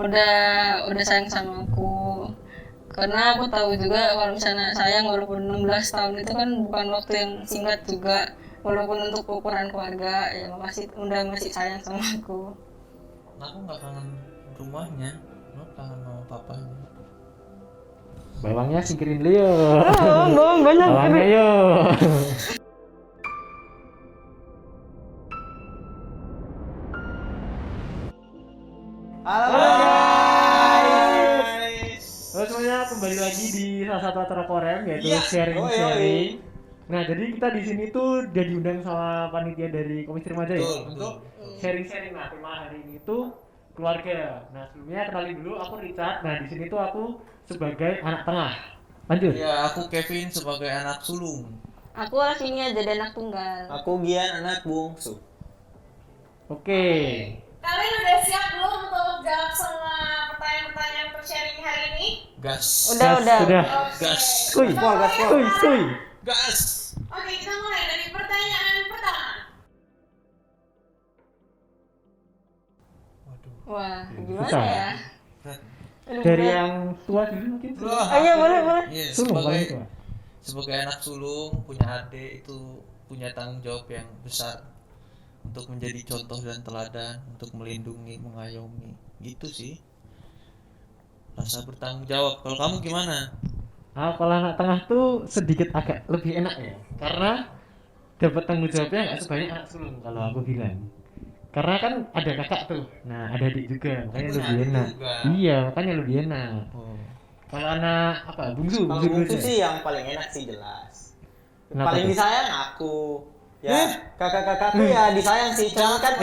udah sayang sama aku. Karena aku tahu juga kalau misalnya sayang walaupun 16 tahun itu kan bukan waktu yang singkat juga. Walaupun untuk ukuran keluarga ya masih sayang sama aku. Aku nggak kangen rumahnya, aku kangen sama papanya. Bawangnya singkirin dulu yo. Bawang banyak. Bawangnya yo. Halo guys. Halo semuanya, kembali lagi di salah satu acara Korem yaitu Yes. sharing. Nah, jadi kita di sini tuh udah diundang sama panitia dari Komisi Remaja ya untuk sharing-sharing. Nah, tema hari ini tuh keluarga. Nah, sebelumnya kenalin dulu, aku Richard. Nah, di sini tuh aku sebagai anak tengah. Lanjut. Ya, aku Kevin sebagai anak sulung. Aku Rafinia jadi anak tunggal. Aku Gian, anak bungsu. Oke. Kalian udah siap belum untuk jawab semua pertanyaan-pertanyaan untuk sharing hari ini? Gas. Udah. Sudah. Oke. Gas. Kuy. Kuy. Gas. Oke, kita mulai dari pertanyaan pertama. Waduh. Wah, gimana Susah. ya? Aduh, Dari berat. yang tua dulu mungkin. Iya, boleh. Iya, Sulung paling tua. sebagai anak sulung punya adik itu punya tanggung jawab yang besar untuk menjadi contoh dan teladan, untuk melindungi, mengayomi, gitu sih. Rasa bertanggung jawab. Kalau kamu gimana? Kalau anak tengah tuh sedikit agak lebih enak ya, karena dapat tanggung jawabnya nggak sebanyak anak sulung kalau aku bilang. Karena kan ada kakak tuh, nah ada adik juga, makanya Punya lebih adik enak. juga. Iya, makanya lebih enak. Oh. Kalau anak apa bungsu Kalau dulu bungsu aja. sih yang paling enak sih jelas. Kenapa Paling tuh? disayang aku. Ya, kakak-kakakku ya disayang sih. Cuma kan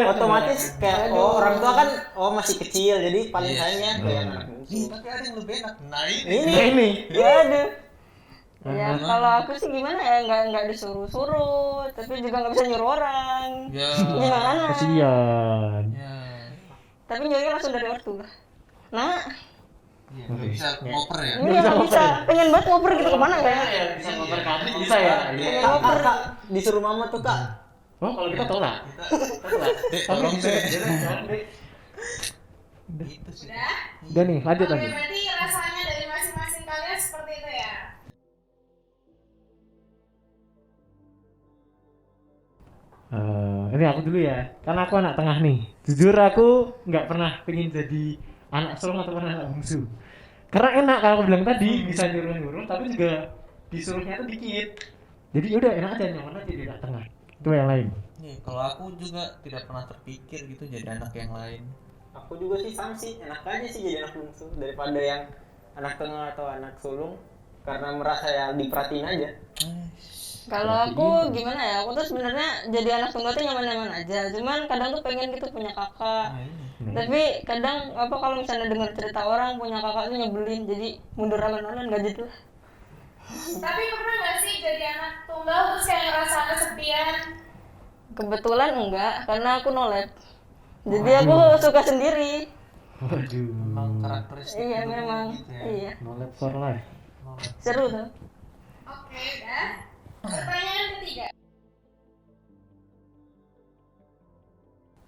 otomatis kayak orang tua kan masih kecil, jadi paling Iya. sayangnya ke yang anak Nih, bungsu. tapi ada yang lebih enak. Nah, ini. Ini. Waduh. Ya, Karena- kalau aku sih gimana ya, nggak disuruh-suruh, tapi juga nggak bisa nyuruh orang. Ya. Gimana? Kasian. Ya. Tapi nyuruhnya langsung dari ortu. Nah, Iya, Oke. nggak bisa ngoper ya. ini nggak bisa. Pengen banget ngoper gitu kemana ya? Bisa ngoper kami bisa ya. Iya. Kak, disuruh mama tuh kak. Oh, kalau kita tolak. Dek, tolong dek. Udah Gitu sih. Udah? nih, lanjut Oke, lagi. berarti rasanya dari masing-masing kalian seperti itu ya? Ini aku dulu ya, karena aku anak tengah nih. Jujur aku nggak pernah pengen jadi anak sulung atau anak bungsu. Karena enak kalau aku bilang tadi bisa nyuruh-nyuruh, tapi juga disuruhnya tuh dikit. Jadi udah enak aja nyaman aja jadi anak tengah. Itu yang lain. Nih, kalau aku juga tidak pernah terpikir gitu jadi anak yang lain. Aku juga sih sama sih, enak aja sih jadi anak bungsu daripada yang anak tengah atau anak sulung karena merasa ya diperhatiin aja. Kalau aku gimana ya? Aku tuh sebenarnya jadi anak tunggal tuh nyaman-nyaman aja. Cuman kadang tuh pengen gitu punya kakak. Nah, ini. Tapi kadang apa kalau misalnya dengar cerita orang punya kakak tuh nyebelin, jadi mundur alon-alon nggak gitu. Tapi pernah nggak sih jadi anak tunggal terus kayak ngerasa kesepian? Kebetulan enggak, karena aku nolep. Jadi aku suka sendiri. Waduh. Memang karakteristik Iya hidupmu memang. gitu ya. Iya. Knowledge for life. Seru tuh. Oke, udah. Pertanyaan ketiga.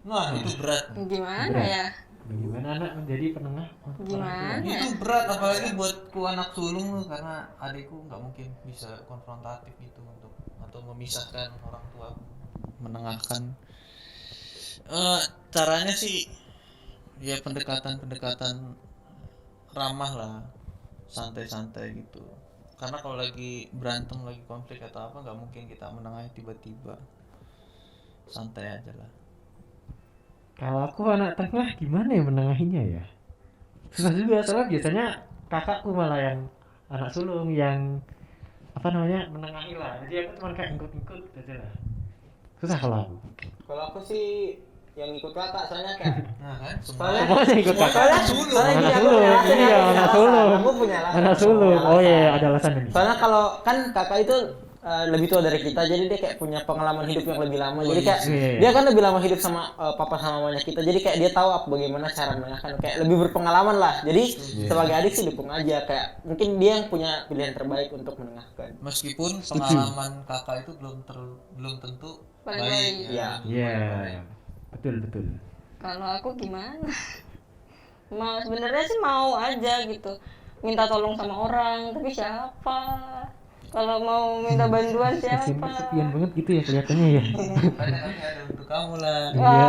Nah, itu berat. Gimana Berat. ya? Bagaimana anak menjadi penengah? Gimana ya? Itu berat apalagi buatku anak sulung tuh, karena adikku nggak mungkin bisa konfrontatif gitu untuk atau memisahkan orang tua, menengahkan. Caranya sih ya pendekatan ramah lah, santai-santai gitu. Karena kalau lagi berantem, lagi konflik atau apa, nggak mungkin kita menengahi tiba-tiba. Santai aja lah. Kalau aku anak tengah gimana ya menengahinya ya? Susah juga soalnya biasanya kakakku malah yang anak sulung yang apa namanya menengahi lah. Jadi aku cuma kayak ngikut-ngikut aja lah. Susah kalau aku. Kalau aku sih yang ikut kakak soalnya kayak Nah kan, Soalnya- Semuanya ikut kakak. soalnya sulung. soalnya gini, Anak aku sulung, punya alasan, iya, aku punya anak alasan. sulung. Aku punya alasan. Anak aku sulung. punya Oh iya, alasan. ada alasan ini. Soalnya kalau kan kakak itu lebih tua dari kita, jadi dia kayak punya pengalaman hidup yang lebih lama. Jadi kayak iya. dia kan lebih lama hidup sama papa sama mamanya kita. Jadi kayak dia tahu bagaimana cara menengahkan, kayak lebih berpengalaman lah. Jadi sebagai adik sih dukung aja, kayak mungkin dia yang punya pilihan terbaik untuk menengahkan. Meskipun pengalaman kakak itu belum tentu Paling baik baik. ya. Iya. Betul. Kalau aku gimana? sebenarnya sih mau aja gitu minta tolong sama orang, tapi siapa kalau mau minta bantuan siapa? Kesepian banget gitu ya kelihatannya ya. Makanya kami ada untuk kamu lah. Iya,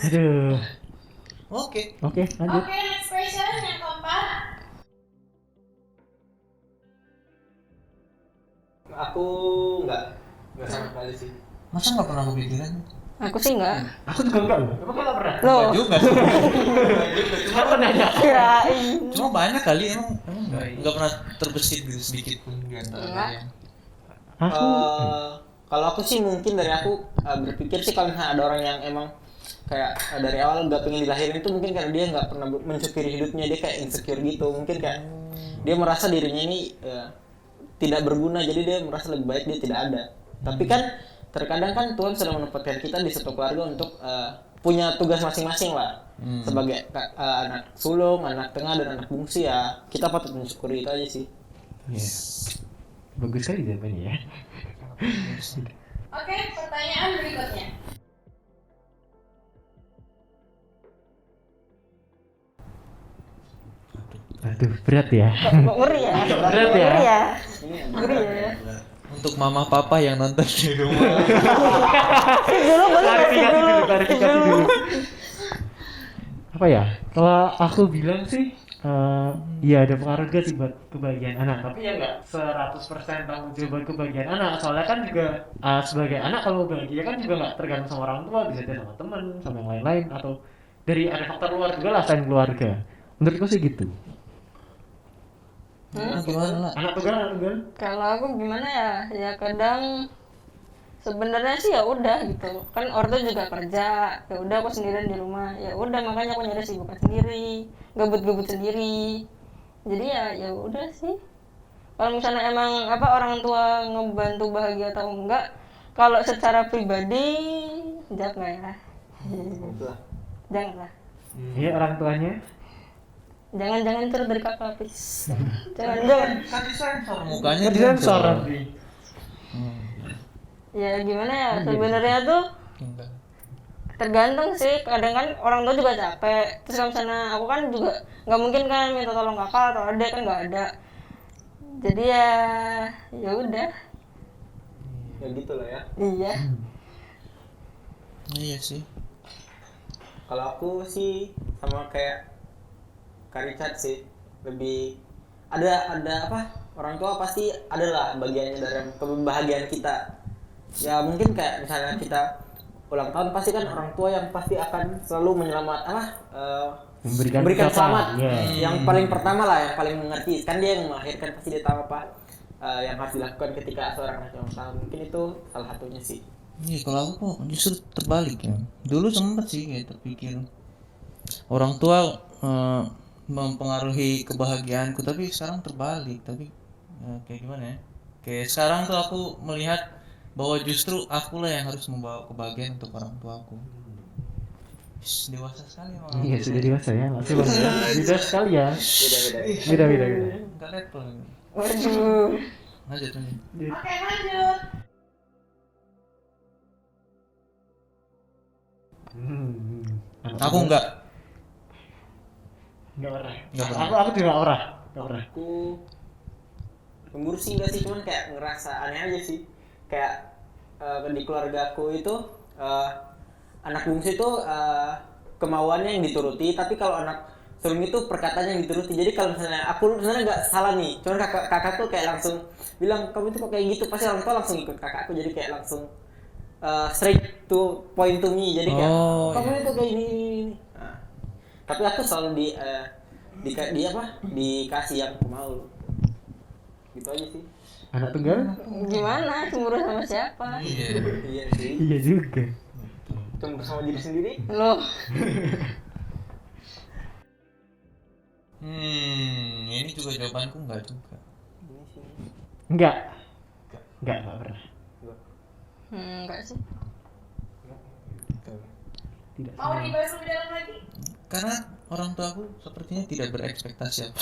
aduh. Oke. Oke, lanjut. Oke, next question yang keempat. Aku nggak sama sekali sih. Masa nggak pernah kepikiran? Aku sih enggak. Aku juga enggak loh. Emang enggak pernah? Loh, Enggak juga sih. Cuma pernah aja. kirain. Cuma banyak kali emang nggak pernah terbesit gitu sedikit pun di antara Enggak. kalian. Aku Kalau aku sih mungkin dari aku berpikir sih kalau misalnya ada orang yang emang kayak dari awal nggak pengen dilahirin itu mungkin karena dia nggak pernah mensyukuri hidupnya, dia kayak insecure gitu, mungkin kayak dia merasa dirinya ini tidak berguna, jadi dia merasa lebih baik dia tidak ada. Tapi kan terkadang kan Tuhan sudah menempatkan kita di satu keluarga untuk punya tugas masing-masing lah. Sebagai anak sulung, anak tengah dan anak bungsu ya kita patut mensyukuri itu aja sih. ya. Bagus sekali jawabannya ya. Oke, pertanyaan berikutnya. Aduh, berat ya. Ngeri ya. Berat ya. Ngeri ya. Ngeri ya. Untuk mama papa yang nonton di rumah. Dulu boleh nggak sih dulu? Klarifikasi dulu. Apa ya? Kalau aku bilang sih ya ada pengaruh juga sih buat kebahagiaan anak, tapi ya nggak 100% tanggung jawab buat kebahagiaan anak. Soalnya kan juga sebagai anak kalau bahagia kan juga nggak tergantung sama orang tua, bisa jadi sama teman, sama yang lain-lain, atau dari ada faktor luar juga lah selain keluarga. Menurutku sih gitu. Gimana lah? Anak tunggal. Kalau aku gimana ya? Ya kadang sebenarnya sih ya udah gitu. Kan ortu juga kerja. Ya udah aku sendirian di rumah. Ya udah makanya aku nyari sibukan sendiri, gabut-gabut sendiri. Jadi ya udah sih. Kalau misalnya emang orang tua ngebantu bahagia atau enggak, kalau secara pribadi jangan ya. Jangan lah. Iya orang tuanya. Jangan terus dari kakak please. Jangan. Kan disensor mukanya Disensor. Ya gimana ya? Sebenarnya tuh Enggak. tergantung sih, kadang kan orang tua juga capek. Terus kalau misalnya aku kan juga nggak mungkin kan minta tolong kakak atau adek, kan nggak ada. Jadi ya udah. Ya gitu lah ya. Iya. Iya sih. Kalau aku sih sama kayak Kak Richard sih, lebih ada apa, orang tua pasti adalah bagiannya dalam kebahagiaan kita. Ya mungkin kayak misalnya kita ulang tahun, pasti kan orang tua yang pasti akan selalu memberikan selamat. Yang paling pertama lah, yang paling mengerti, kan dia yang melahirkan, pasti dia tahu apa yang harus dilakukan ketika seorang anak ulang tahun. Mungkin itu salah satunya sih. Iya, kalau aku kok justru terbalik ya. Dulu sempet sih kayak terpikir orang tua mempengaruhi kebahagiaanku, tapi sekarang terbalik. Tapi kayak gimana ya? Kayak sekarang tuh aku melihat bahwa justru akulah yang harus membawa kebahagiaan untuk orang tuaku. Dewasa sekali emang. Iya sudah dewasa ya, masih beda sekali ya. Beda. Enggak level. Waduh. Lanjut. Oke, lanjut. Aku enggak. Enggak pernah. Nggak pernah. Aku juga nggak pernah. Aku cemburu sih enggak sih, cuman kayak ngerasa aneh aja sih. Kayak di keluarga aku itu anak bungsu itu kemauannya yang dituruti, tapi kalau anak sulung itu perkataannya yang dituruti. Jadi kalau misalnya aku sebenarnya nggak salah nih, cuman kakakku kayak langsung bilang kamu itu kok kayak gitu, pasti orang tua langsung ikut kakakku, jadi kayak langsung straight to point to me, jadi kayak kamu itu kayak gini. Nah, tapi aku selalu dikasih yang aku mau, gitu aja sih. Anak tunggal? Gimana? Cemburu sama siapa? Iya sih, Iya juga. cuma sama diri sendiri. Loh. Ini juga jawabanku enggak juga. Enggak pernah. Enggak sih. Tidak. Mau dibahas lebih dalam lagi? Karena orang tua aku sepertinya tidak berekspektasi apa.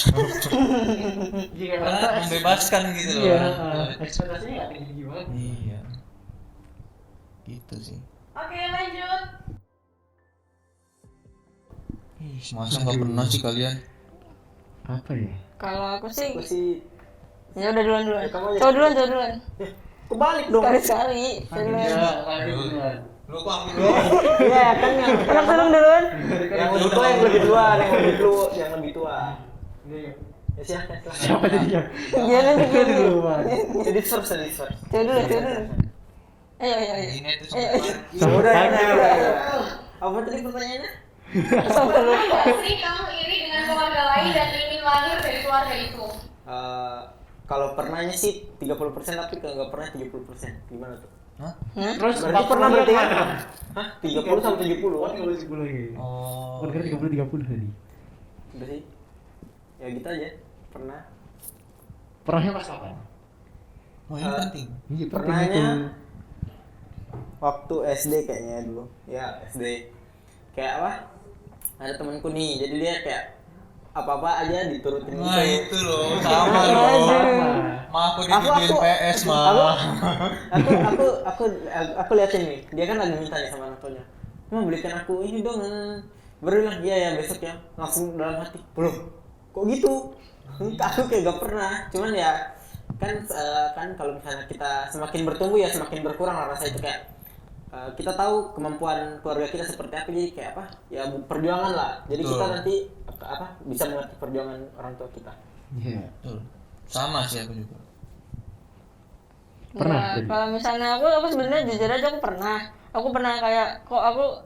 Iya, Karena membebaskan gitu loh. Iya, ekspektasinya nggak tinggi gimana. Iya. Gitu sih. Oke, lanjut. Ih, masa nggak pernah sih kalian? Apa ya? Kalau aku sih, Gue sih ya udah duluan. Ya, kamu aja. Cowok duluan. kebalik dong. Sekali. Lu kok aku dulu? Iya kan yang Anak sulung duluan. yang lebih tua yang lebih tua, yang lebih tua. Ya silahkan. Siapa tadi yang? Dia nanti dulu. Jadi first. Cowok dulu. Ayo. Ini tuh Udah ya. Apa tadi pertanyaannya? Sampai lupa. Pasti kamu iri dengan keluarga lain dan ingin lahir dari keluarga itu. Kalau pernahnya sih 30%, tapi kalau nggak pernah 70%. Gimana tuh? Hah? Terus Berarti pernah berarti kan? Hah? 30 sampai 70. Oh, 30 lagi. Oh. Kan kira 30 tadi. Udah sih. Ya gitu aja. Pernah. Pernahnya pas kapan? Oh, ini penting. Iya, Pernahnya waktu SD kayaknya dulu. Ya, SD. Kayak apa? Ada temanku nih, jadi dia kayak apa-apa aja diturutin Nah, gitu. itu loh, sama loh. Ma, aku dibikin PS, Ma. Aku liatin nih, dia kan lagi minta nih sama anak tuanya, "Ma, belikan aku ini dong." Baru bilang, "Iya ya, besok ya." Langsung dalam hati, "Belum. Kok gitu?" Aku kayak gak pernah. Cuman ya kan kalau misalnya kita semakin bertumbuh ya semakin berkurang lah rasa itu, kayak kita tahu kemampuan keluarga kita seperti apa, jadi kayak apa ya, perjuangan lah, jadi Betul. kita nanti bisa mengerti perjuangan orang tua kita. Iya. Betul. Sama sih aku juga. Pernah, Ya, jadi? kalau misalnya aku sebenarnya jujur aja aku pernah kayak kok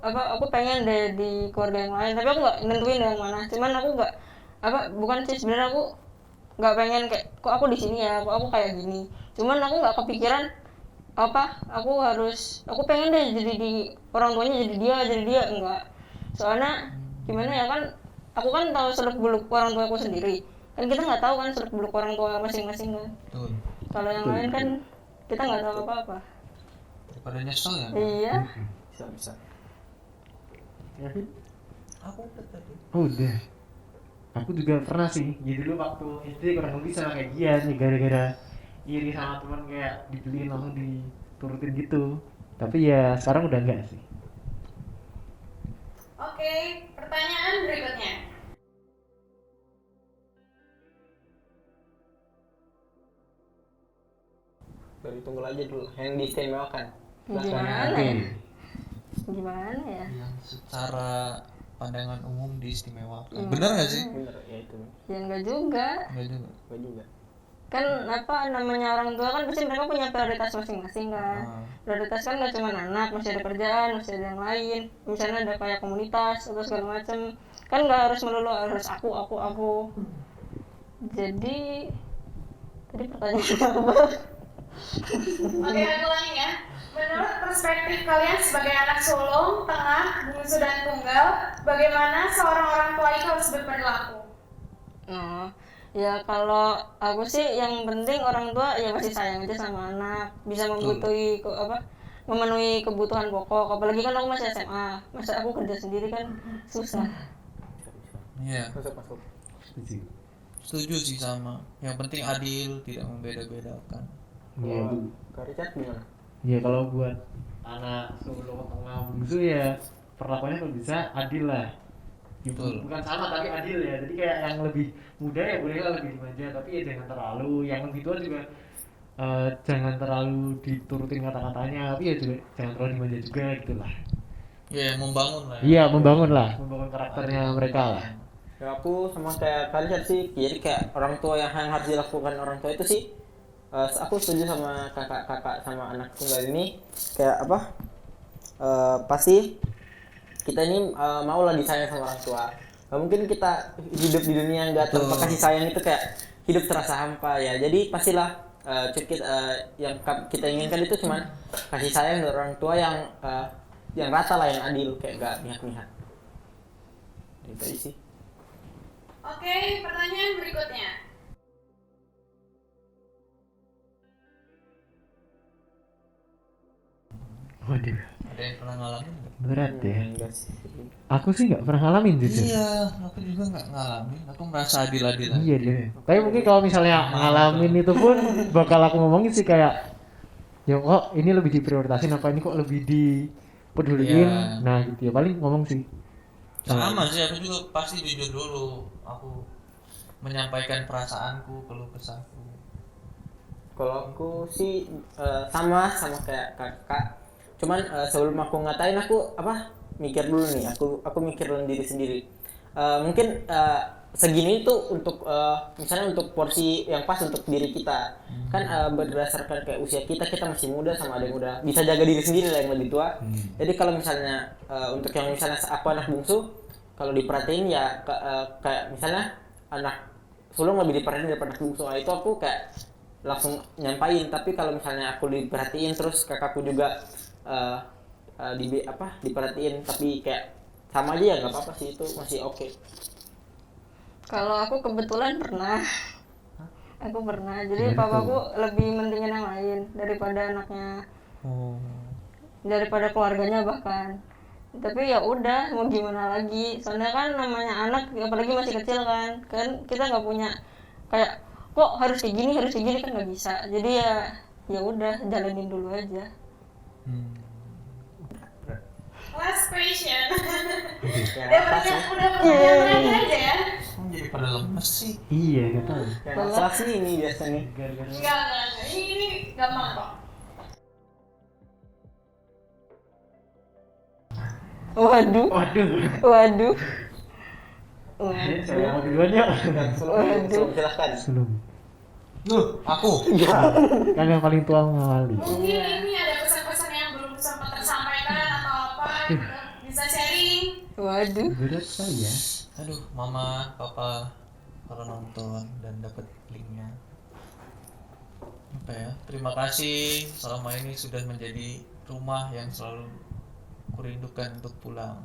aku pengen deh di keluarga yang lain, tapi aku nggak nentuin yang mana. Cuman aku nggak bukan sih, sebenarnya aku nggak pengen kayak kok aku di sini ya, kok aku kayak gini. Cuman aku nggak kepikiran aku pengen deh jadi di orang tuanya, jadi dia enggak. Soalnya gimana ya, kan aku kan tahu seluk beluk orang tua aku sendiri, kan kita nggak tahu kan seluk beluk orang tua masing-masing kan. Betul. Kalau yang lain kan kita nggak tahu apa-apa. Daripada nyesel ya. Iya. Bisa. Aku udah tadi. Oh, udah. Aku juga pernah sih. Jadi dulu waktu SD kurang lebih sama kayak dia nih, gara-gara iri sama teman kayak dibeliin langsung diturutin gitu. Tapi ya sekarang udah enggak sih. Oke, pertanyaan berikutnya. Dari tunggu aja dulu yang diistimewakan. Gimana Oke. ya? Gimana ya? Yang secara pandangan umum diistimewakan. Bener nggak sih? Bener ya itu. Ya enggak juga. Enggak juga. Gue juga. Kan namanya orang tua kan pasti mereka punya prioritas masing-masing kan. Prioritas kan nggak cuma anak, masih ada kerjaan, masih ada yang lain. Misalnya ada kayak komunitas atau segala macam. Kan nggak harus melulu harus aku. Jadi tadi pertanyaannya apa? Oke, aku ulangi ya. Menurut perspektif kalian sebagai anak sulung, tengah, bungsu dan tunggal, bagaimana seorang orang tua itu harus berperilaku? Oh, ya kalau aku sih yang penting orang tua ya masih sayang aja sama anak, bisa memenuhi kebutuhan pokok. Apalagi kan aku masih SMA, masa aku kerja sendiri kan susah. Iya. Masuk. Setuju sih sama. Yang penting adil, tidak membeda-bedakan. Iya. Kak Richard gimana? Ya kalau buat anak sulung tengah bungsu ya perlakuannya kalau bisa adil lah. Ya, Betul. bukan sama tapi adil ya. Jadi kayak yang lebih muda ya bolehlah lebih dimanja, tapi ya jangan terlalu. Yang lebih tua juga jangan terlalu diturutin kata-katanya, tapi ya juga jangan terlalu dimanja juga gitu lah. Ya, membangun lah. Iya, membangun karakternya mereka lah. Ya aku sama kayak Kak Richard sih, jadi kayak orang tua yang harus dilakukan orang tua itu sih, aku setuju sama kakak sama anak tunggal ini, kayak apa? Pasti kita ini maulah disayang sama orang tua. Gak mungkin kita hidup di dunia nggak tanpa kasih sayang, itu kayak hidup terasa hampa ya. Jadi pastilah yang kita inginkan itu cuma kasih sayang dari orang tua yang rata lah, yang adil, kayak gak mihak-mihak. Itu aja sih. Oke, pertanyaan berikutnya. Waduh, Ada yang pernah ngalamin nggak? berat ya. Enggak sih. Aku sih nggak pernah ngalamin jujur. Iya, aku juga nggak ngalamin. Aku merasa adil-adilan. Iya deh. Tapi mungkin kalau misalnya ngalamin itu pun bakal aku ngomongin sih kayak, ya kok ini lebih diprioritasin apa ini kok lebih dipeduliin. Iya. Nah gitu ya paling ngomong sih. Sama sih, aku juga pasti jujur dulu. Aku menyampaikan perasaanku, keluh kesahku. Kalau aku sih sama kayak kakak. Cuman sebelum aku ngatain aku mikir dulu nih. Aku mikir dalam diri sendiri. Mungkin segini tuh untuk misalnya untuk porsi yang pas untuk diri kita. Kan berdasarkan kayak usia kita masih muda sama ada yang udah bisa jaga diri sendiri lah yang lebih tua. Jadi kalau misalnya untuk yang misalnya aku anak bungsu, kalau diperhatiin ya kayak misalnya anak sulung lebih diperhatiin daripada anak bungsu. Itu aku kayak langsung nyampain. Tapi kalau misalnya aku diperhatiin terus kakakku juga diperhatiin tapi kayak sama aja ya nggak apa-apa sih, itu masih oke. Kalau aku kebetulan pernah. Aku pernah. Jadi papaku lebih mentingin yang lain daripada anaknya, daripada keluarganya bahkan. Tapi ya udah, mau gimana lagi? Soalnya kan namanya anak, apalagi masih kecil kan kita nggak punya kayak kok harus kayak gini kan nggak bisa. Jadi ya udah jalanin dulu aja. Last question. Ya, Udah pas ya. pertanyaan terakhir aja ya. Kok jadi pada lemes sih? Iya, nggak tahu. Kayak masalah sih ini biasa nih. Gara-gara Enggak. Ini gampang kok. Waduh. Saya mau duluan ya. Silahkan. Belum. Aku. Kan yang paling tua mengawali. Mungkin ini ada pesan-pesan yang belum sempat tersampaikan atau apa gitu. Bisa sharing. Waduh. Berat sekali ya. Aduh, mama, papa, kalau nonton dan dapat linknya. Apa ya? Terima kasih selama ini sudah menjadi rumah yang selalu kurindukan untuk pulang.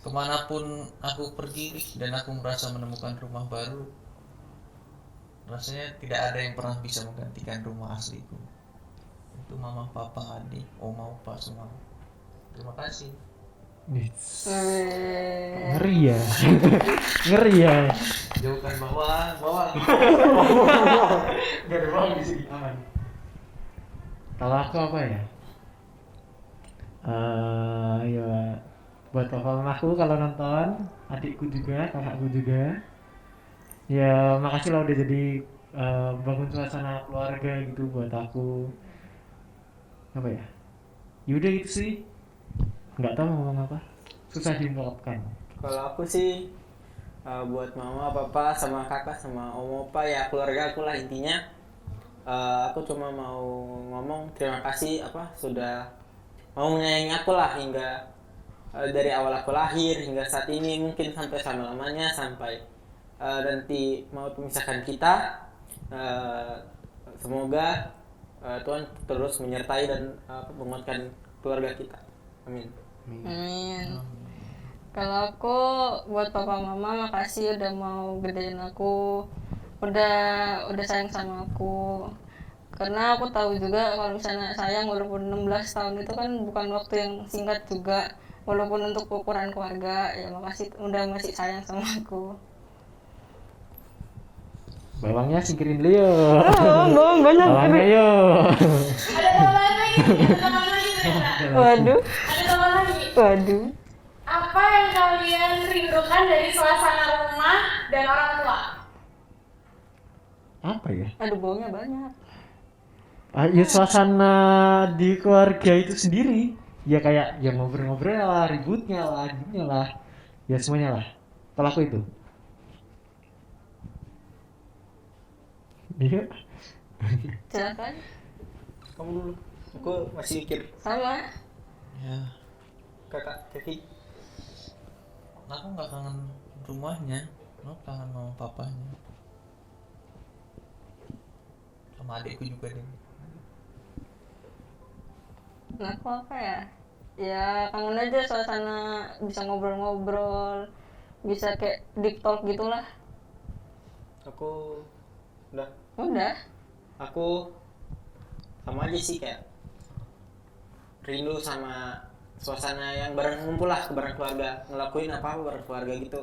Kemanapun aku pergi dan aku merasa menemukan rumah baru, rasanya tidak ada yang pernah bisa menggantikan rumah asliku. Itu mama, papa, adik, oma, opa semua. Terima kasih. Ngeri ya. Ngeri ya. Jauhkan bawah. Gak ada bawah di sini, aman. Kalau aku apa ya? Ya buat papa mamaku kalau nonton, adikku juga, kakakku juga. Ya makasih lah udah jadi bangun suasana keluarga gitu buat aku. Apa ya? Yaudah gitu sih. Nggak tahu mau ngomong apa. Susah diungkapkan. Kalau aku sih buat mama, papa, sama kakak, sama om, opa, ya keluarga aku lah intinya. Aku cuma mau ngomong terima kasih sudah mau menyayangi aku lah hingga dari awal aku lahir hingga saat ini, mungkin sampai selama-lamanya, sampai nanti mau memisahkan kita. Semoga Tuhan terus menyertai dan menguatkan keluarga kita. Amin. Kalau aku buat papa mama makasih udah mau gedein aku, udah sayang sama aku. Karena aku tahu juga kalau misalnya sayang walaupun 16 tahun itu kan bukan waktu yang singkat juga. Walaupun untuk ukuran keluarga, ya makasih udah masih sayang sama aku. Bawangnya singkirin dulu yuk. Bawang banyak. Bawangnya yuk. Ada tambahan lagi ternyata. Waduh. Ada tambahan lagi. Waduh. Apa yang kalian rindukan dari suasana rumah dan orang tua? Apa ya? Aduh, baunya banyak. Ya suasana di keluarga itu sendiri. Ya kayak yang ngobrol-ngobrol lah, ributnya lah, gimana lah. Ya semuanya lah. Kalau aku itu. Iya. Silakan. Kamu dulu. Aku masih mikir. Sama. Ya, Kakak, Kiki. aku nggak kangen rumahnya, aku kangen sama papanya, sama adikku juga deh. Nah, aku apa ya? Ya kangen aja suasana bisa ngobrol-ngobrol, bisa kayak deep talk gitulah. Aku udah. Udah. Aku sama aja sih, kayak rindu sama suasana yang bareng ngumpul lah, bareng keluarga, ngelakuin apa bareng keluarga gitu.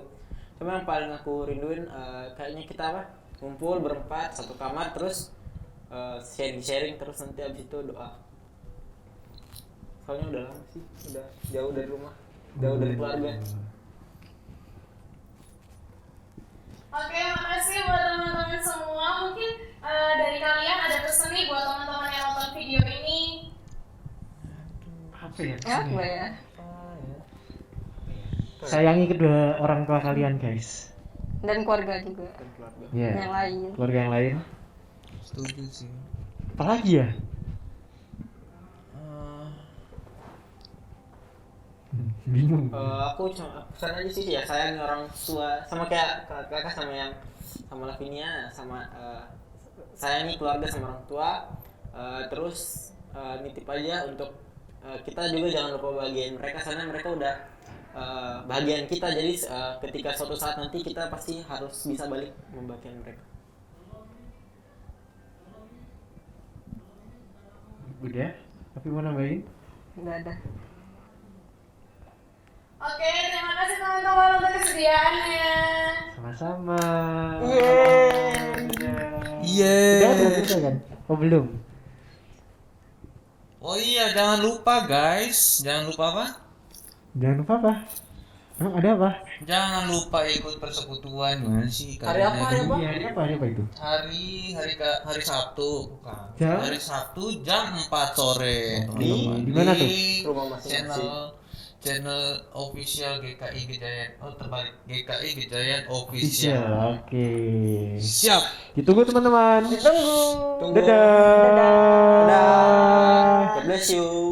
Cuma yang paling aku rinduin kayaknya kita ngumpul berempat satu kamar, terus sharing terus nanti abis itu doa. Soalnya udah lama sih, udah jauh dari rumah. jauh dari keluarga. Oke, makasih buat teman-teman semua. Mungkin dari kalian ada pesan nih buat teman-teman yang nonton video ini. Apa ya? Apa ya? Sayangi kedua orang tua kalian, guys. Dan keluarga juga. Keluarga. Iya. Yang lain. Keluarga yang lain. Setuju sih. Apalagi ya? Bingung. Aku cuma pesan aja sih ya, sayangi orang tua sama kayak kakak sama yang sama Lavinia, sama sayangi keluarga sama orang tua. Terus nitip aja untuk kita juga jangan lupa bahagiain mereka, karena mereka udah bahagian kita, jadi ketika suatu saat nanti kita pasti harus bisa balik membahagiakan mereka. Udah? Tapi mau nambahin? Nggak ada. Oke, terima kasih teman-teman untuk kesediaannya. Sama-sama. Yeay. Udah belum kan? Oh belum. Oh iya, jangan lupa guys. Jangan lupa apa? Jangan lupa apa? Emang ada apa? Jangan lupa ikut persekutuan. Gimana sih Hari apa, hari apa? Iya, hari apa itu? Hari Sabtu, bukan. Jam? Hari Sabtu jam 4 sore. teman-teman. Di mana tuh? Rumah masing-masing. Channel official GKI Gejayan. Oh, terbalik. GKI Gejayan Official. official. Oke. Siap. Ditunggu teman-teman. Ditunggu. Tunggu. Dadah. Dadah. God bless you.